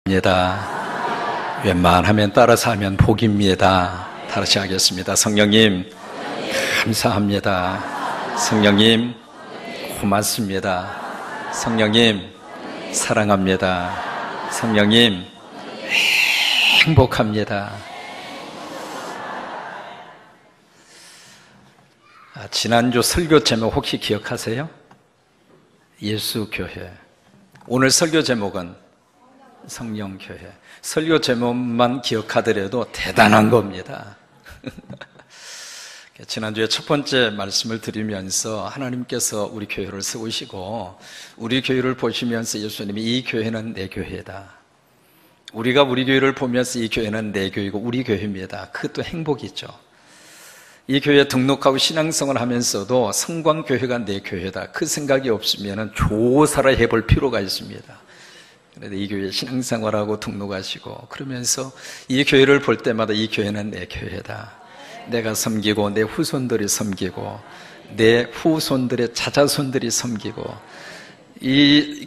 입니다. 웬만하면 따라서 하면 복입니다. 다시 하겠습니다. 성령님 감사합니다. 성령님 고맙습니다. 성령님 사랑합니다. 성령님 행복합니다. 지난주 설교 제목 혹시 기억하세요? 예수교회. 오늘 설교 제목은 성령교회. 설교 제목만 기억하더라도 대단한 겁니다. 지난주에 첫 번째 말씀을 드리면서 하나님께서 우리 교회를 세우시고 우리 교회를 보시면서 예수님이 이 교회는 내 교회다, 우리가 우리 교회를 보면서 이 교회는 내 교회고 우리 교회입니다. 그것도 행복이죠. 이 교회에 등록하고 신앙생활을 하면서도 성광교회가 내 교회다, 그 생각이 없으면 조사를 해볼 필요가 있습니다. 그런데 이 교회에 신앙생활하고 등록하시고 그러면서 이 교회를 볼 때마다 이 교회는 내 교회다, 내가 섬기고 내 후손들이 섬기고 내 후손들의 자자손들이 섬기고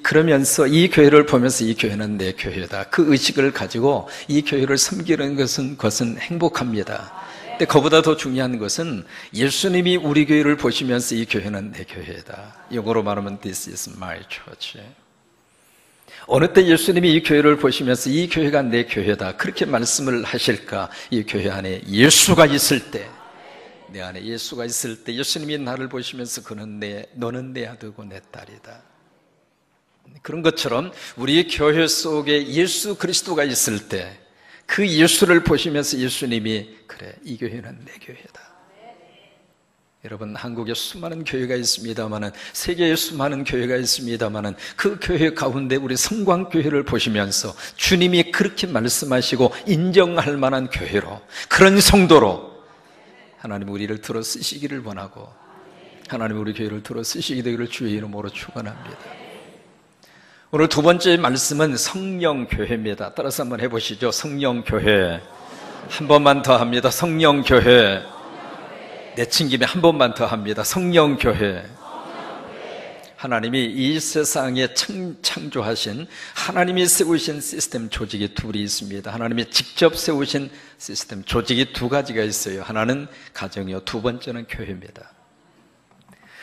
그러면서 이 교회를 보면서 이 교회는 내 교회다, 그 의식을 가지고 이 교회를 섬기는 것은 행복합니다. 근데 그보다 더 중요한 것은 예수님이 우리 교회를 보시면서 이 교회는 내 교회다, 영어로 말하면 This is my church. 어느 때 예수님이 이 교회를 보시면서 이 교회가 내 교회다 그렇게 말씀을 하실까? 이 교회 안에 예수가 있을 때, 내 안에 예수가 있을 때 예수님이 나를 보시면서 너는 내 아들고 내 딸이다. 그런 것처럼 우리 교회 속에 예수 그리스도가 있을 때 그 예수를 보시면서 예수님이 그래, 이 교회는 내 교회다. 여러분, 한국에 수많은 교회가 있습니다마는, 세계에 수많은 교회가 있습니다마는 그 교회 가운데 우리 성광교회를 보시면서 주님이 그렇게 말씀하시고 인정할 만한 교회로, 그런 성도로 하나님 우리를 들어 쓰시기를 원하고 하나님 우리 교회를 들어 쓰시게 되기를 주의 이름으로 축원합니다. 오늘 두 번째 말씀은 성령교회입니다. 따라서 한번 해보시죠. 성령교회. 한 번만 더 합니다. 성령교회. 내친 김에 한 번만 더 합니다. 성령교회. 하나님이 이 세상에 창조하신, 하나님이 세우신 시스템 조직이 둘이 있습니다. 하나님이 직접 세우신 시스템 조직이 두 가지가 있어요. 하나는 가정이요, 두 번째는 교회입니다.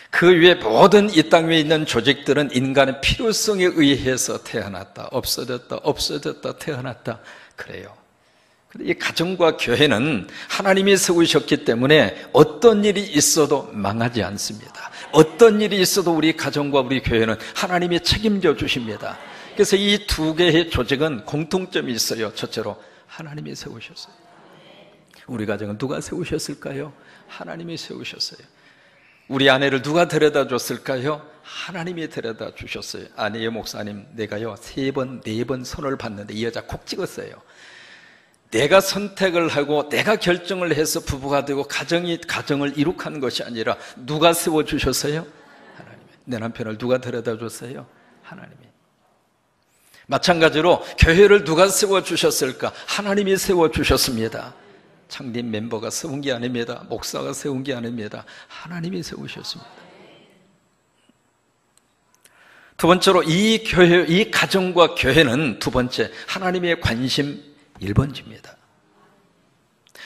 그 위에 모든 이 땅 위에 있는 조직들은 인간의 필요성에 의해서 태어났다, 없어졌다, 태어났다, 그래요. 이 가정과 교회는 하나님이 세우셨기 때문에 어떤 일이 있어도 망하지 않습니다. 어떤 일이 있어도 우리 가정과 우리 교회는 하나님이 책임져 주십니다. 그래서 이 두 개의 조직은 공통점이 있어요. 첫째로 하나님이 세우셨어요. 우리 가정은 누가 세우셨을까요? 하나님이 세우셨어요. 우리 아내를 누가 데려다 줬을까요? 하나님이 데려다 주셨어요. 아내의 목사님, 내가요 3번, 4번 손을 봤는데 이 여자 콕 찍었어요. 내가 선택을 하고 내가 결정을 해서 부부가 되고 가정을 이룩한 것이 아니라 누가 세워주셨어요? 하나님이. 내 남편을 누가 데려다 줬어요? 하나님이. 마찬가지로 교회를 누가 세워주셨을까? 하나님이 세워주셨습니다. 창립 멤버가 세운 게 아닙니다. 목사가 세운 게 아닙니다. 하나님이 세우셨습니다. 두 번째로 이 교회, 이 가정과 교회는 두 번째, 하나님의 관심 1번지입니다.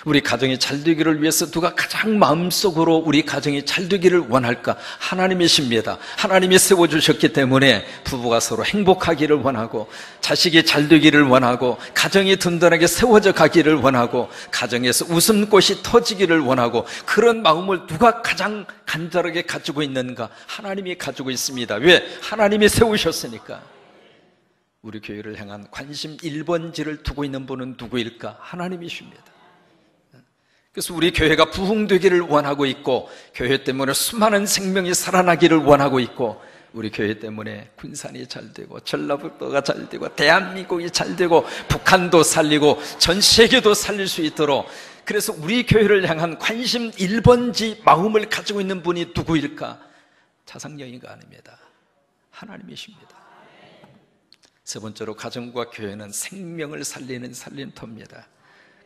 우리 가정이 잘 되기를 위해서 누가 가장 마음속으로 우리 가정이 잘 되기를 원할까? 하나님이십니다. 하나님이 세워주셨기 때문에 부부가 서로 행복하기를 원하고, 자식이 잘 되기를 원하고, 가정이 든든하게 세워져 가기를 원하고, 가정에서 웃음꽃이 터지기를 원하고, 그런 마음을 누가 가장 간절하게 가지고 있는가? 하나님이 가지고 있습니다. 왜? 하나님이 세우셨으니까. 우리 교회를 향한 관심 1번지를 두고 있는 분은 누구일까? 하나님이십니다. 그래서 우리 교회가 부흥되기를 원하고 있고, 교회 때문에 수많은 생명이 살아나기를 원하고 있고, 우리 교회 때문에 군산이 잘 되고, 전라북도가 잘 되고, 대한민국이 잘 되고, 북한도 살리고 전 세계도 살릴 수 있도록, 그래서 우리 교회를 향한 관심 1번지 마음을 가지고 있는 분이 누구일까? 차상영이가 아닙니다. 하나님이십니다. 세 번째로 가정과 교회는 생명을 살리는 살림터입니다.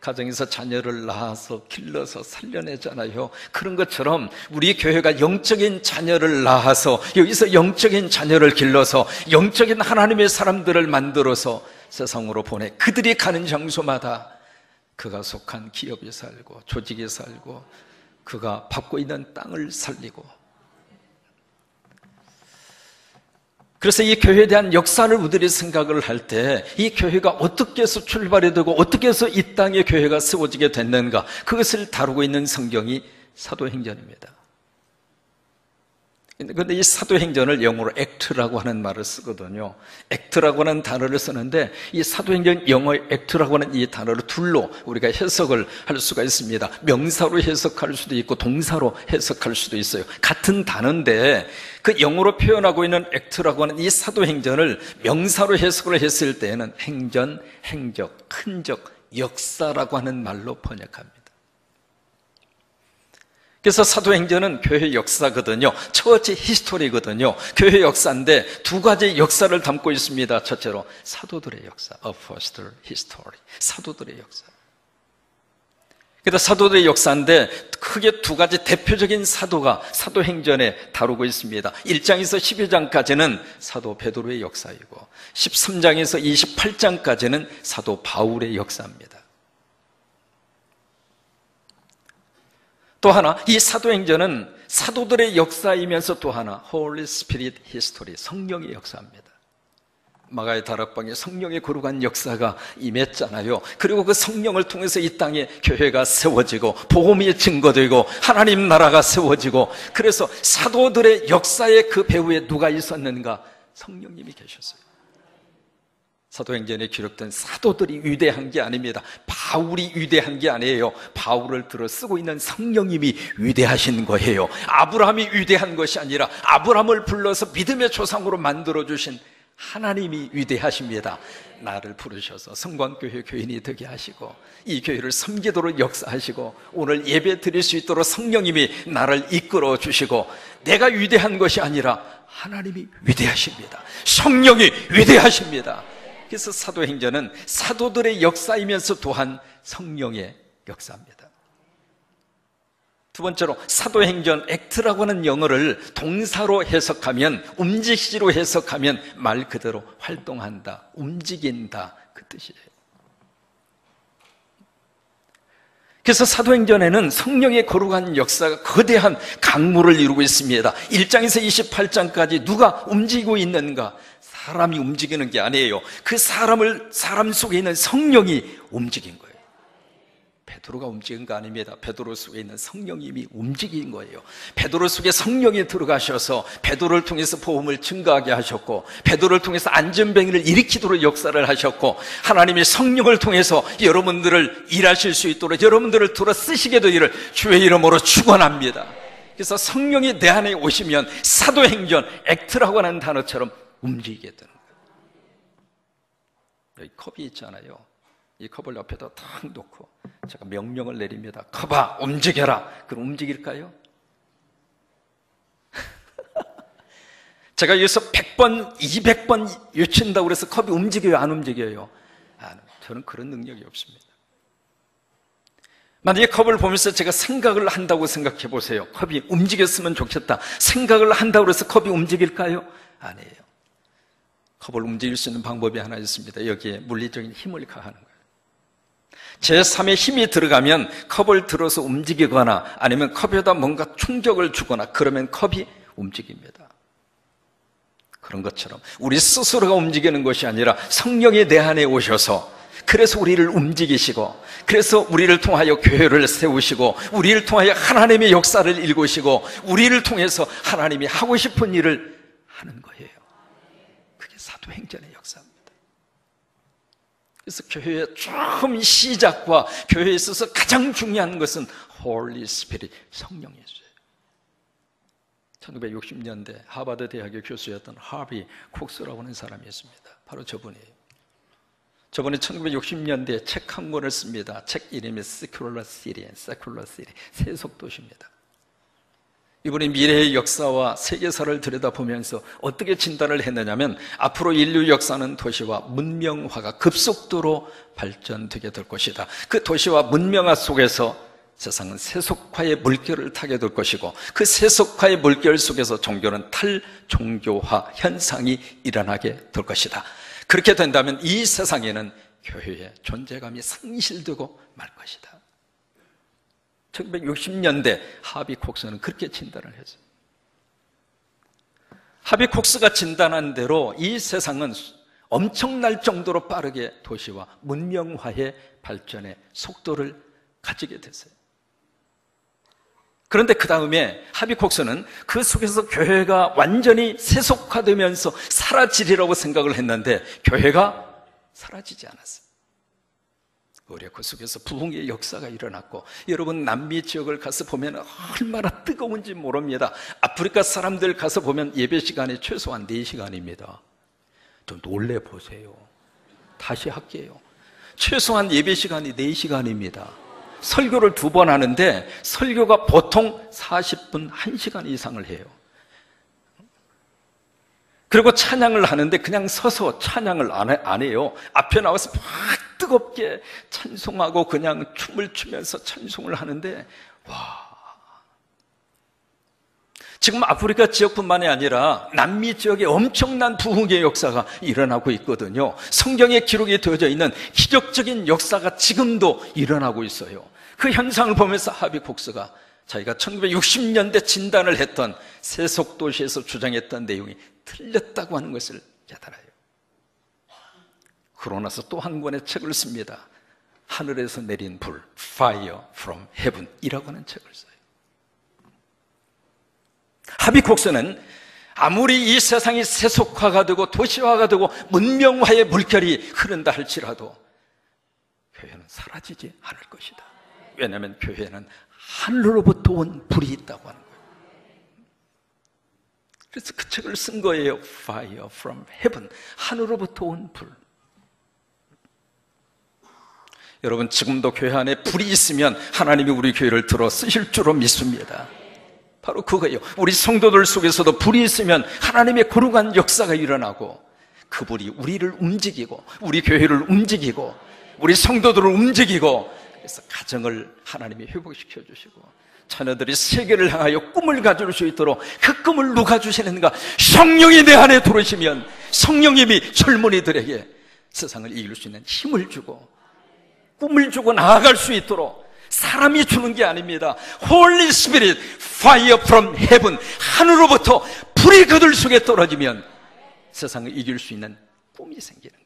가정에서 자녀를 낳아서 길러서 살려내잖아요. 그런 것처럼 우리 교회가 영적인 자녀를 낳아서, 여기서 영적인 자녀를 길러서 영적인 하나님의 사람들을 만들어서 세상으로 보내 그들이 가는 장소마다 그가 속한 기업이 살고 조직이 살고 그가 밟고 있는 땅을 살리고, 그래서 이 교회에 대한 역사를 우리들이 생각을 할 때 이 교회가 어떻게 해서 출발이 되고 어떻게 해서 이 땅에 교회가 세워지게 됐는가, 그것을 다루고 있는 성경이 사도행전입니다. 그런데 이 사도행전을 영어로 act라고 하는 말을 쓰거든요. act라고 하는 단어를 쓰는데 이 사도행전 영어의 act라고 하는 이 단어를 둘로 우리가 해석을 할 수가 있습니다. 명사로 해석할 수도 있고 동사로 해석할 수도 있어요. 같은 단어인데 그 영어로 표현하고 있는 act라고 하는 이 사도행전을 명사로 해석을 했을 때에는 행전, 행적, 흔적, 역사라고 하는 말로 번역합니다. 그래서 사도행전은 교회 역사거든요. 처치 히스토리거든요. 교회 역사인데 두 가지 역사를 담고 있습니다. 첫째로 사도들의 역사, Apostle History, 사도들의 역사. 그래서 사도들의 역사인데 크게 두 가지 대표적인 사도가 사도행전에 다루고 있습니다. 1장에서 12장까지는 사도 베드로의 역사이고 13장에서 28장까지는 사도 바울의 역사입니다. 또 하나, 이 사도행전은 사도들의 역사이면서 또 하나 Holy Spirit History, 성령의 역사입니다. 마가의 다락방에 성령의 거룩한 역사가 임했잖아요. 그리고 그 성령을 통해서 이 땅에 교회가 세워지고 복음이 증거되고 하나님 나라가 세워지고, 그래서 사도들의 역사의 그 배후에 누가 있었는가? 성령님이 계셨어요. 사도행전에 기록된 사도들이 위대한 게 아닙니다. 바울이 위대한 게 아니에요. 바울을 들어 쓰고 있는 성령님이 위대하신 거예요. 아브라함이 위대한 것이 아니라 아브라함을 불러서 믿음의 조상으로 만들어주신 하나님이 위대하십니다. 나를 부르셔서 성광교회 교인이 되게 하시고 이 교회를 섬기도록 역사하시고 오늘 예배 드릴 수 있도록 성령님이 나를 이끌어 주시고, 내가 위대한 것이 아니라 하나님이 위대하십니다. 성령이 위대하십니다. 그래서 사도행전은 사도들의 역사이면서 또한 성령의 역사입니다. 두 번째로 사도행전 액트라고 하는 영어를 동사로 해석하면, 움직이로 해석하면 말 그대로 활동한다, 움직인다, 그 뜻이에요. 그래서 사도행전에는 성령의 거룩한 역사가 거대한 강물을 이루고 있습니다. 1장에서 28장까지 누가 움직이고 있는가? 사람이 움직이는 게 아니에요. 그 사람 속에 있는 성령이 움직인 거예요. 베드로가 움직인 거 아닙니다. 베드로 속에 있는 성령님이 움직인 거예요. 베드로 속에 성령이 들어가셔서 베드로를 통해서 복음을 증거하게 하셨고, 베드로를 통해서 안전병을 일으키도록 역사를 하셨고, 하나님이 성령을 통해서 여러분들을 일하실 수 있도록 여러분들을 들어 쓰시게 되기를 주의 이름으로 축원합니다. 그래서 성령이 내 안에 오시면 사도행전 액트라고 하는 단어처럼 움직이게 되는 거예요. 여기 컵이 있잖아요. 이 컵을 옆에다 탁 놓고 제가 명령을 내립니다. 컵아 움직여라. 그럼 움직일까요? 제가 여기서 100번, 200번 외친다고 해서 컵이 움직여요? 안 움직여요? 저는 그런 능력이 없습니다. 만약에 컵을 보면서 제가 생각을 한다고 생각해 보세요. 컵이 움직였으면 좋겠다. 생각을 한다고 해서 컵이 움직일까요? 아니에요. 컵을 움직일 수 있는 방법이 하나 있습니다. 여기에 물리적인 힘을 가하는 거예요. 제3의 힘이 들어가면 컵을 들어서 움직이거나 아니면 컵에다 뭔가 충격을 주거나 그러면 컵이 움직입니다. 그런 것처럼 우리 스스로가 움직이는 것이 아니라 성령이 내 안에 오셔서, 그래서 우리를 움직이시고, 그래서 우리를 통하여 교회를 세우시고, 우리를 통하여 하나님의 역사를 일구시고, 우리를 통해서 하나님이 하고 싶은 일을 하는 거예요. 그게 사도행전의 역사입니다. 그래서 교회의 처음 시작과 교회에 있어서 가장 중요한 것은 Holy Spirit, 성령이었어요. 1960년대 하버드 대학의 교수였던 하비 콕스라고 하는 사람이 있습니다. 바로 저분이에요. 저번에 1960년대에 책 한 권을 씁니다. 책 이름이 Secular City, Secular City, 세속도시입니다. 이분이 미래의 역사와 세계사를 들여다보면서 어떻게 진단을 했느냐면, 앞으로 인류 역사는 도시와 문명화가 급속도로 발전되게 될 것이다. 그 도시와 문명화 속에서 세상은 세속화의 물결을 타게 될 것이고, 그 세속화의 물결 속에서 종교는 탈종교화 현상이 일어나게 될 것이다. 그렇게 된다면 이 세상에는 교회의 존재감이 상실되고 말 것이다. 1960년대 하비 콕스는 그렇게 진단을 했어요. 하비 콕스가 진단한 대로 이 세상은 엄청날 정도로 빠르게 도시와 문명화의 발전의 속도를 가지게 됐어요. 그런데 그 다음에 하비 콕스는 그 속에서 교회가 완전히 세속화되면서 사라지리라고 생각을 했는데 교회가 사라지지 않았어요. 오히려 그 속에서 부흥의 역사가 일어났고, 여러분 남미 지역을 가서 보면 얼마나 뜨거운지 모릅니다. 아프리카 사람들 가서 보면 예배 시간이 최소한 4시간입니다. 좀 놀래보세요. 다시 할게요. 최소한 예배 시간이 4시간입니다. 설교를 2번 하는데 설교가 보통 40분, 1시간 이상을 해요. 그리고 찬양을 하는데 그냥 서서 찬양을 안 해요. 앞에 나와서 막 뜨겁게 찬송하고 그냥 춤을 추면서 찬송을 하는데, 와, 지금 아프리카 지역뿐만이 아니라 남미 지역에 엄청난 부흥의 역사가 일어나고 있거든요. 성경에 기록이 되어져 있는 기적적인 역사가 지금도 일어나고 있어요. 그 현상을 보면서 하비 콕스가 자기가 1960년대 진단을 했던 세속도시에서 주장했던 내용이 틀렸다고 하는 것을 깨달아요. 그러고 나서 또 한 권의 책을 씁니다. 하늘에서 내린 불, Fire from Heaven 이라고 하는 책을 써요. 하비 콕스는 아무리 이 세상이 세속화가 되고 도시화가 되고 문명화의 물결이 흐른다 할지라도 교회는 사라지지 않을 것이다. 왜냐하면 교회는 하늘로부터 온 불이 있다고 하는 거예요. 그래서 그 책을 쓴 거예요. Fire from Heaven, 하늘로부터 온 불. 여러분, 지금도 교회 안에 불이 있으면 하나님이 우리 교회를 들어 쓰실 줄로 믿습니다. 바로 그거예요. 우리 성도들 속에서도 불이 있으면 하나님의 거룩한 역사가 일어나고, 그 불이 우리를 움직이고 우리 교회를 움직이고 우리 성도들을 움직이고, 그래서 가정을 하나님이 회복시켜 주시고 자녀들이 세계를 향하여 꿈을 가질 수 있도록, 그 꿈을 누가 주시는가? 성령이 내 안에 들어오시면 성령님이 젊은이들에게 세상을 이길 수 있는 힘을 주고 꿈을 주고 나아갈 수 있도록, 사람이 주는 게 아닙니다. Holy Spirit, Fire from Heaven, 하늘로부터 불이 그들 속에 떨어지면 세상을 이길 수 있는 꿈이 생기는 거예요.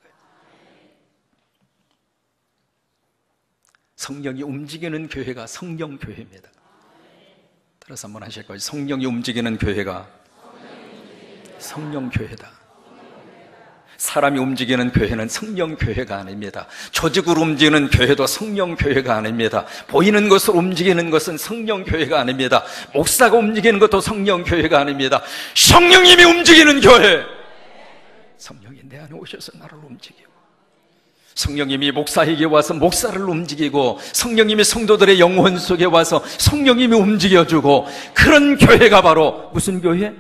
성령이 움직이는 교회가 성령교회입니다. 따라서 한번 하실 거예요. 성령이 움직이는 교회가 성령교회다. 사람이 움직이는 교회는 성령교회가 아닙니다. 조직으로 움직이는 교회도 성령교회가 아닙니다. 보이는 것으로 움직이는 것은 성령교회가 아닙니다. 목사가 움직이는 것도 성령교회가 아닙니다. 성령님이 움직이는 교회, 성령이 내 안에 오셔서 나를 움직이고, 성령님이 목사에게 와서 목사를 움직이고, 성령님이 성도들의 영혼 속에 와서 성령님이 움직여주고, 그런 교회가 바로 무슨 교회?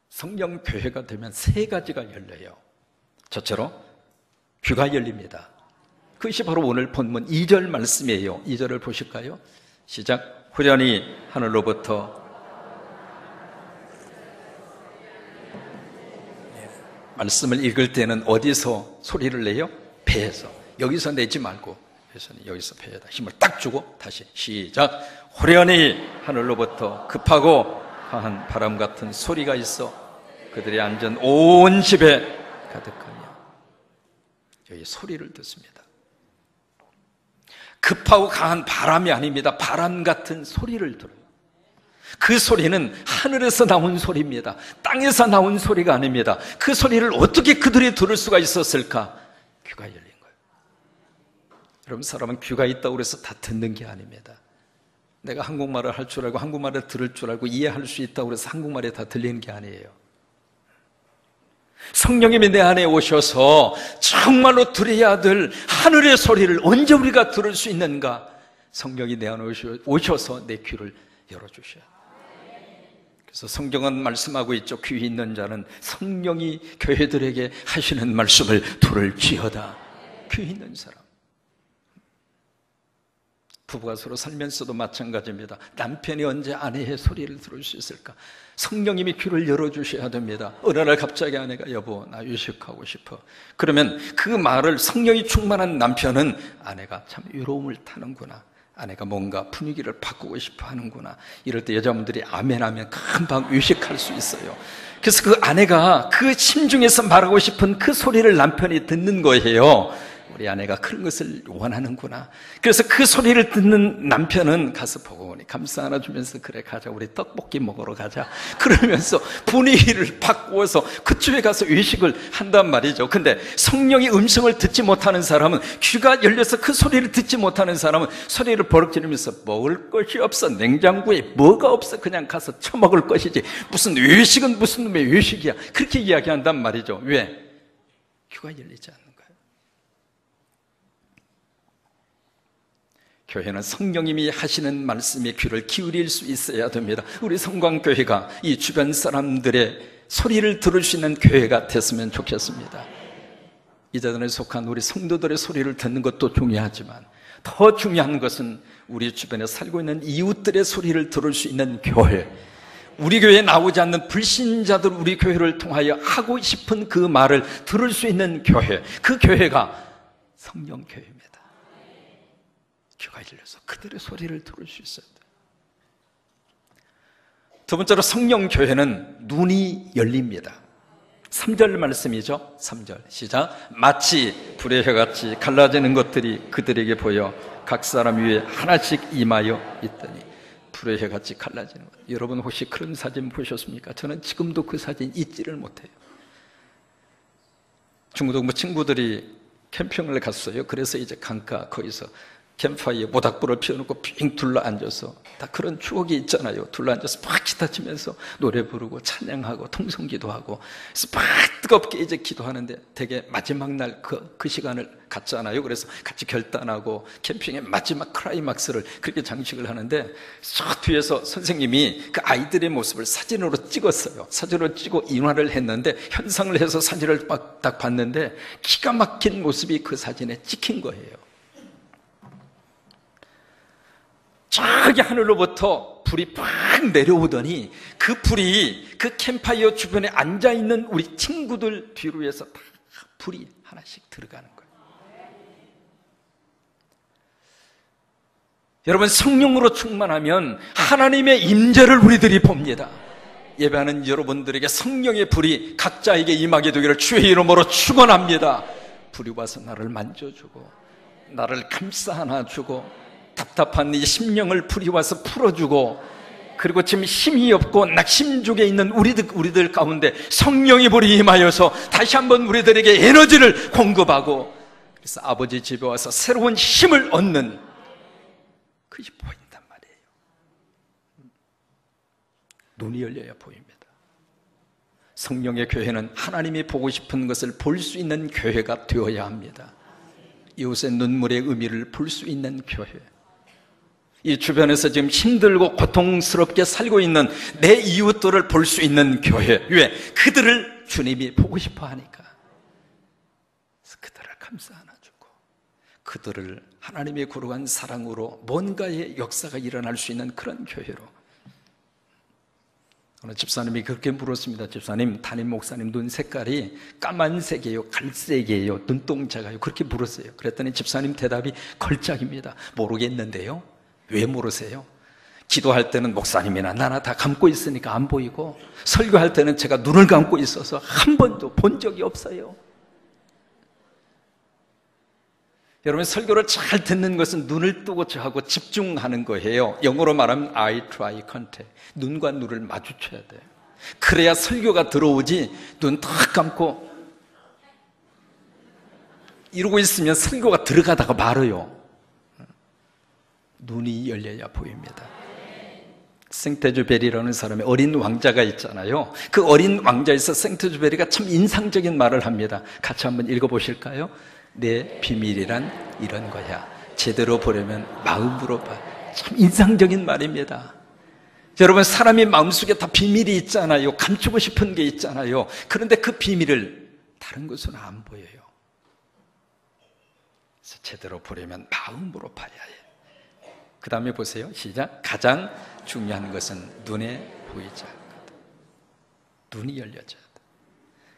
성령교회가 되면 3가지가 열려요. 첫째로 귀가 열립니다. 그것이 바로 오늘 본문 2절 말씀이에요. 2절을 보실까요? 시작. 후련히 하늘로부터, 말씀을 읽을 때는 어디서 소리를 내요? 배에서. 여기서 내지 말고 여기서 배에다 힘을 딱 주고 다시 시작. 후련히 하늘로부터 급하고 강한 바람 같은 소리가 있어 그들의 안전 온 집에 가득하며. 여기 소리를 듣습니다. 급하고 강한 바람이 아닙니다. 바람 같은 소리를 들어요. 그 소리는 하늘에서 나온 소리입니다. 땅에서 나온 소리가 아닙니다. 그 소리를 어떻게 그들이 들을 수가 있었을까? 귀가 열린 거예요. 여러분, 사람은 귀가 있다고 해서 다 듣는 게 아닙니다. 내가 한국말을 할 줄 알고 한국말을 들을 줄 알고 이해할 수 있다고 해서 한국말에 다 들리는 게 아니에요. 성령님이 내 안에 오셔서 정말로 들어야 될 하늘의 소리를 언제 우리가 들을 수 있는가? 성령이 내 안에 오셔서 내 귀를 열어주셔야 돼요. 그래서 성경은 말씀하고 있죠. 귀 있는 자는 성령이 교회들에게 하시는 말씀을 들을지어다. 귀 있는 사람. 부부가 서로 살면서도 마찬가지입니다. 남편이 언제 아내의 소리를 들을 수 있을까? 성령님이 귀를 열어주셔야 됩니다. 어느 날 갑자기 아내가 여보 나 유식하고 싶어. 그러면 그 말을 성령이 충만한 남편은 아내가 참 외로움을 타는구나. 아내가 뭔가 분위기를 바꾸고 싶어 하는구나. 이럴 때 여자분들이 아멘 하면 금방 유식할 수 있어요. 그래서 그 아내가 그 심중에서 말하고 싶은 그 소리를 남편이 듣는 거예요. 우리 아내가 그런 것을 원하는구나. 그래서 그 소리를 듣는 남편은 가서 보고 오니 감사 하나 주면서 그래 가자 우리 떡볶이 먹으러 가자 그러면서 분위기를 바꾸어서 그쪽에 가서 외식을 한단 말이죠. 근데 성령의 음성을 듣지 못하는 사람은, 귀가 열려서 그 소리를 듣지 못하는 사람은 소리를 버럭 지르면서 먹을 것이 없어, 냉장고에 뭐가 없어, 그냥 가서 처먹을 것이지 무슨 외식은 무슨 놈의 외식이야, 그렇게 이야기한단 말이죠. 왜? 귀가 열리지 않는 거예요. 교회는 성령님이 하시는 말씀에 귀를 기울일 수 있어야 됩니다. 우리 성광교회가 이 주변 사람들의 소리를 들을 수 있는 교회가 됐으면 좋겠습니다. 이 자들에 속한 우리 성도들의 소리를 듣는 것도 중요하지만 더 중요한 것은 우리 주변에 살고 있는 이웃들의 소리를 들을 수 있는 교회, 우리 교회에 나오지 않는 불신자들 우리 교회를 통하여 하고 싶은 그 말을 들을 수 있는 교회, 그 교회가 성령교회입니다. 귀가 열려서 그들의 소리를 들을 수 있어야 돼요. 두 번째로 성령교회는 눈이 열립니다. 3절 말씀이죠. 3절 시작. 마치 불의 혀같이 갈라지는 것들이 그들에게 보여 각 사람 위에 하나씩 임하여 있더니. 불의 혀같이 갈라지는 것. 여러분 혹시 그런 사진 보셨습니까? 저는 지금도 그 사진 잊지를 못해요. 중고등부 친구들이 캠핑을 갔어요. 그래서 이제 강가 거기서 캠프파이어에 모닥불을 피워놓고 빙 둘러앉아서, 다 그런 추억이 있잖아요. 둘러앉아서 막 기타 치면서 노래 부르고 찬양하고 통성기도하고, 그래서 막 뜨겁게 이제 기도하는데 되게 마지막 날 그 시간을 갖잖아요. 그래서 같이 결단하고 캠핑의 마지막 클라이막스를 그렇게 장식을 하는데, 저 뒤에서 선생님이 그 아이들의 모습을 사진으로 찍었어요. 사진으로 찍고 인화를 했는데, 현상을 해서 사진을 딱 봤는데 기가 막힌 모습이 그 사진에 찍힌 거예요. 저기 하늘로부터 불이 팍 내려오더니 그 불이 그 캠파이어 주변에 앉아있는 우리 친구들 뒤로 해서 다 불이 하나씩 들어가는 거예요. 여러분, 성령으로 충만하면 하나님의 임재를 우리들이 봅니다. 예배하는 여러분들에게 성령의 불이 각자에게 임하게 되기를 주의 이름으로 축원합니다. 불이 와서 나를 만져주고 나를 감싸 안아주고 답답한 이 심령을 불이 와서 풀어주고, 그리고 지금 힘이 없고 낙심족에 있는 우리들 가운데 성령의 불이 임하여서 다시 한번 우리들에게 에너지를 공급하고, 그래서 아버지 집에 와서 새로운 힘을 얻는 그것이 보인단 말이에요. 눈이 열려야 보입니다. 성령의 교회는 하나님이 보고 싶은 것을 볼 수 있는 교회가 되어야 합니다. 이웃의 눈물의 의미를 볼 수 있는 교회, 이 주변에서 지금 힘들고 고통스럽게 살고 있는 내 이웃들을 볼 수 있는 교회. 왜? 그들을 주님이 보고 싶어 하니까. 그래서 그들을 감싸 안아주고 그들을 하나님의 거룩한 사랑으로 뭔가의 역사가 일어날 수 있는 그런 교회로. 오늘 집사님이 그렇게 물었습니다. 집사님, 담임 목사님 눈 색깔이 까만색이에요, 갈색이에요, 눈동자가요? 그렇게 물었어요. 그랬더니 집사님 대답이 걸작입니다. 모르겠는데요. 왜 모르세요? 기도할 때는 목사님이나 나나 다 감고 있으니까 안 보이고, 설교할 때는 제가 눈을 감고 있어서 한 번도 본 적이 없어요. 여러분, 설교를 잘 듣는 것은 눈을 뜨고 하고 집중하는 거예요. 영어로 말하면 eye try contact. 눈과 눈을 마주쳐야 돼요. 그래야 설교가 들어오지, 눈 딱 감고 이러고 있으면 설교가 들어가다가 말아요. 눈이 열려야 보입니다. 생테주베리라는 사람의 어린 왕자가 있잖아요. 그 어린 왕자에서 생테주베리가 참 인상적인 말을 합니다. 같이 한번 읽어보실까요? 내 비밀이란 이런 거야. 제대로 보려면 마음으로 봐. 참 인상적인 말입니다. 여러분, 사람이 마음속에 다 비밀이 있잖아요. 감추고 싶은 게 있잖아요. 그런데 그 비밀을 다른 것은 안 보여요. 그래서 제대로 보려면 마음으로 봐야 해. 그 다음에 보세요. 시작. 가장 중요한 것은 눈에 보이지 않거든. 눈이 열려져야 돼.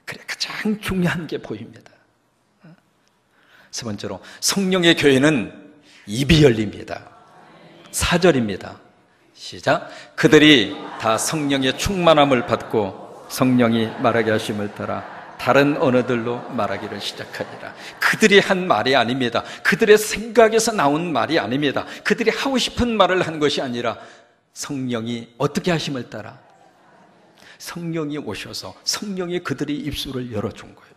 그래, 가장 중요한 게 보입니다. 세 번째로, 성령의 교회는 입이 열립니다. 4절입니다. 시작. 그들이 다 성령의 충만함을 받고 성령이 말하게 하심을 따라 다른 언어들로 말하기를 시작하니라. 그들이 한 말이 아닙니다. 그들의 생각에서 나온 말이 아닙니다. 그들이 하고 싶은 말을 한 것이 아니라 성령이 어떻게 하심을 따라 성령이 오셔서 성령이 그들의 입술을 열어준 거예요.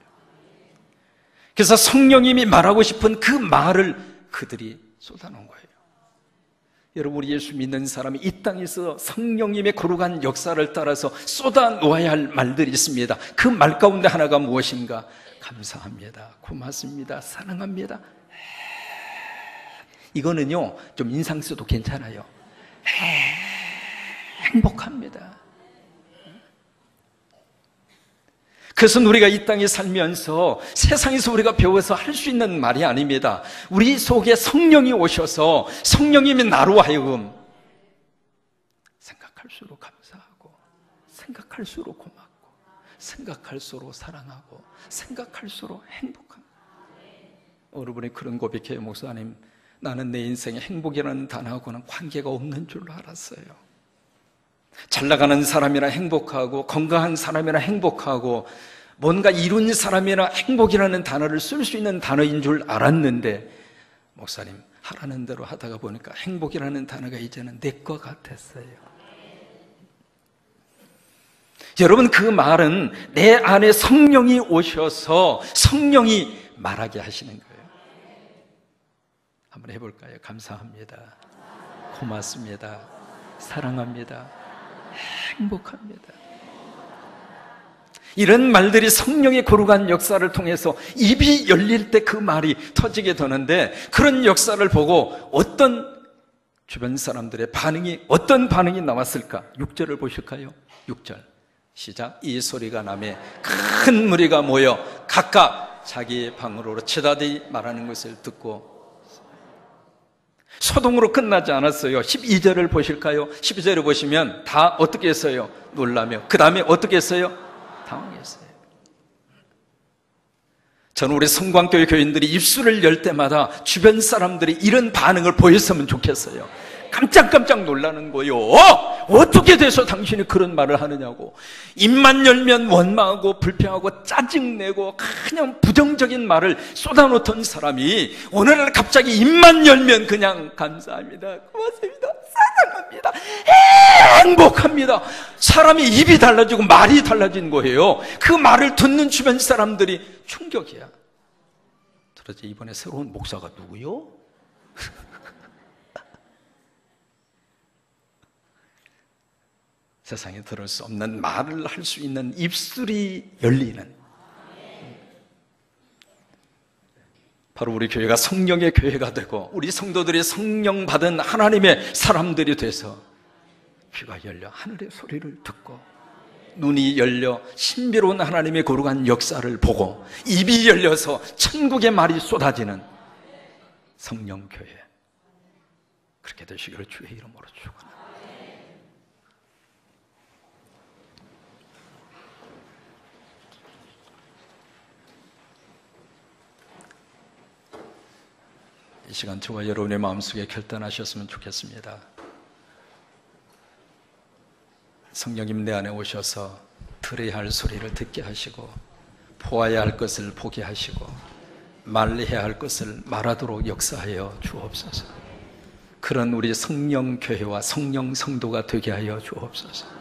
그래서 성령님이 말하고 싶은 그 말을 그들이 쏟아놓은 거예요. 여러분, 우리 예수 믿는 사람이 이 땅에서 성령님의 거룩한 역사를 따라서 쏟아놓아야 할 말들이 있습니다. 그 말 가운데 하나가 무엇인가? 감사합니다, 고맙습니다, 사랑합니다. 이거는요 좀 인상 써도 괜찮아요. 행복합니다. 그것은 우리가 이 땅에 살면서 세상에서 우리가 배워서 할 수 있는 말이 아닙니다. 우리 속에 성령이 오셔서 성령님이 나로 하여금 생각할수록 감사하고, 생각할수록 고맙고, 생각할수록 사랑하고, 생각할수록 행복한. 여러분이 그런 고백해요. 목사님, 나는 내 인생에 행복이라는 단어하고는 관계가 없는 줄로 알았어요. 잘 나가는 사람이나 행복하고, 건강한 사람이나 행복하고, 뭔가 이룬 사람이나 행복이라는 단어를 쓸 수 있는 단어인 줄 알았는데, 목사님 하라는 대로 하다가 보니까 행복이라는 단어가 이제는 내 것 같았어요. 여러분, 그 말은 내 안에 성령이 오셔서 성령이 말하게 하시는 거예요. 한번 해볼까요? 감사합니다, 고맙습니다, 사랑합니다, 행복합니다. 이런 말들이 성령의 거룩한 역사를 통해서 입이 열릴 때 그 말이 터지게 되는데, 그런 역사를 보고 어떤 주변 사람들의 반응이, 어떤 반응이 나왔을까? 6절을 보실까요? 6절 시작. 이 소리가 나매 큰 무리가 모여 각각 자기 방으로 치닫이 말하는 것을 듣고, 소동으로 끝나지 않았어요. 12절을 보실까요? 12절을 보시면 다 어떻게 했어요? 놀라며, 그 다음에 어떻게 했어요? 당황했어요. 저는 우리 성광교회 교인들이 입술을 열 때마다 주변 사람들이 이런 반응을 보였으면 좋겠어요. 깜짝깜짝 놀라는 거요. 어떻게 돼서 당신이 그런 말을 하느냐고. 입만 열면 원망하고 불평하고 짜증내고 그냥 부정적인 말을 쏟아놓던 사람이 오늘날 갑자기 입만 열면 그냥 감사합니다, 고맙습니다, 사랑합니다, 행복합니다. 사람이 입이 달라지고 말이 달라진 거예요. 그 말을 듣는 주변 사람들이 충격이야. 도대체 이번에 새로운 목사가 누구요? 세상에 들을 수 없는 말을 할 수 있는 입술이 열리는, 바로 우리 교회가 성령의 교회가 되고 우리 성도들이 성령 받은 하나님의 사람들이 돼서 귀가 열려 하늘의 소리를 듣고, 눈이 열려 신비로운 하나님의 거룩한 역사를 보고, 입이 열려서 천국의 말이 쏟아지는 성령 교회, 그렇게 되시기를 주의 이름으로 축원합니다. 이 시간 저와 여러분의 마음속에 결단하셨으면 좋겠습니다. 성령님 내 안에 오셔서 들어야 할 소리를 듣게 하시고, 보아야 할 것을 보게 하시고, 말해야 할 것을 말하도록 역사하여 주옵소서. 그런 우리 성령 교회와 성령 성도가 되게 하여 주옵소서.